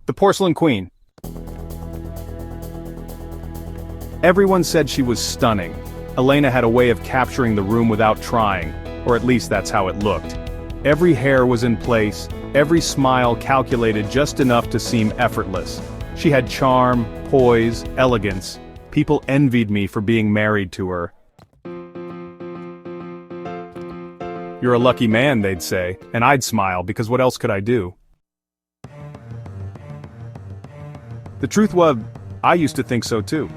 The Porcelain Queen. Everyone said she was stunning. Elena had a way of capturing the room without trying, or at least that's how it looked. Every hair was in place, every smile calculated just enough to seem effortless. She had charm, poise, elegance. People envied me for being married to her. "You're a lucky man," they'd say, and I'd smile because what else could I do? The truth was, I used to think so too.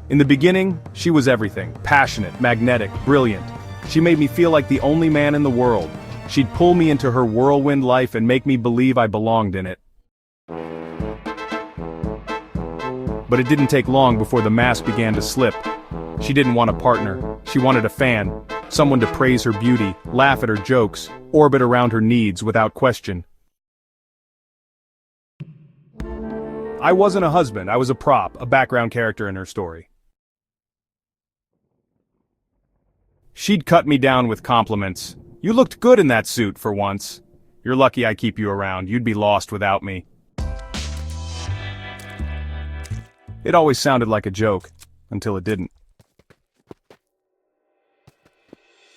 In the beginning, she was everything: passionate, magnetic, brilliant. She made me feel like the only man in the world. She'd pull me into her whirlwind life and make me believe I belonged in it. But it didn't take long before the mask began to slip. She didn't want a partner. She wanted a fan, someone to praise her beauty, laugh at her jokes, orbit around her needs without question. I wasn't a husband, I was a prop, a background character in her story. She'd cut me down with compliments. "You looked good in that suit for once. You're lucky I keep you around, you'd be lost without me." It always sounded like a joke, until it didn't.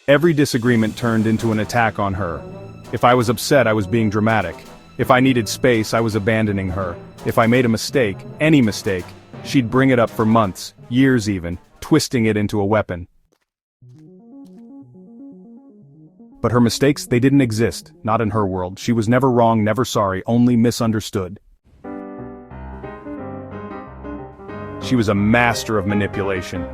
Every disagreement turned into an attack on her. If I was upset, I was being dramatic. If I needed space, I was abandoning her. If I made a mistake, any mistake, she'd bring it up for months, years even, twisting it into a weapon. But her mistakes, they didn't exist, not in her world. She was never wrong, never sorry, only misunderstood. She was a master of manipulation.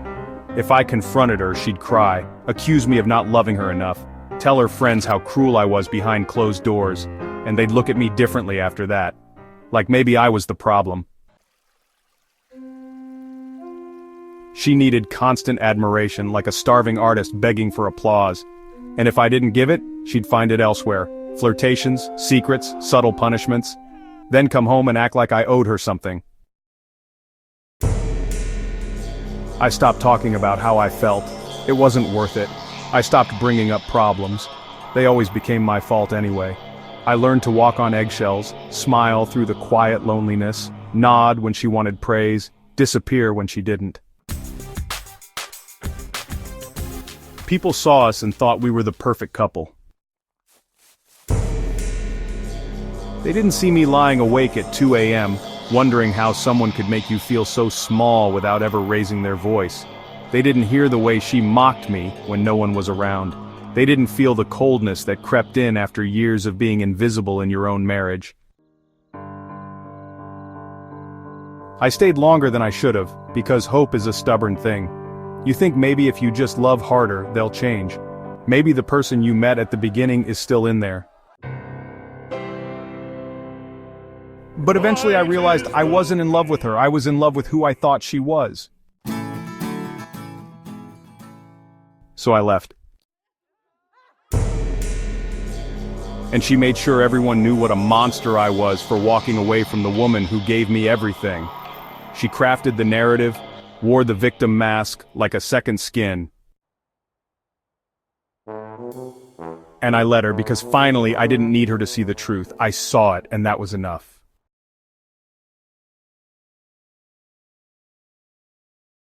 If I confronted her, she'd cry, accuse me of not loving her enough, tell her friends how cruel I was behind closed doors, and they'd look at me differently after that. Like maybe I was the problem. She needed constant admiration, like a starving artist begging for applause. And if I didn't give it, she'd find it elsewhere. Flirtations, secrets, subtle punishments. Then come home and act like I owed her something. I stopped talking about how I felt. It wasn't worth it. I stopped bringing up problems. They always became my fault anyway. I learned to walk on eggshells, smile through the quiet loneliness, nod when she wanted praise, disappear when she didn't. People saw us and thought we were the perfect couple. They didn't see me lying awake at 2 a.m., wondering how someone could make you feel so small without ever raising their voice. They didn't hear the way she mocked me when no one was around. They didn't feel the coldness that crept in after years of being invisible in your own marriage. I stayed longer than I should have, because hope is a stubborn thing. You think maybe if you just love harder, they'll change. Maybe the person you met at the beginning is still in there. But eventually I realized I wasn't in love with her, I was in love with who I thought she was. So I left. And she made sure everyone knew what a monster I was for walking away from the woman who gave me everything. She crafted the narrative, wore the victim mask like a second skin. And I let her because finally I didn't need her to see the truth. I saw it, and that was enough.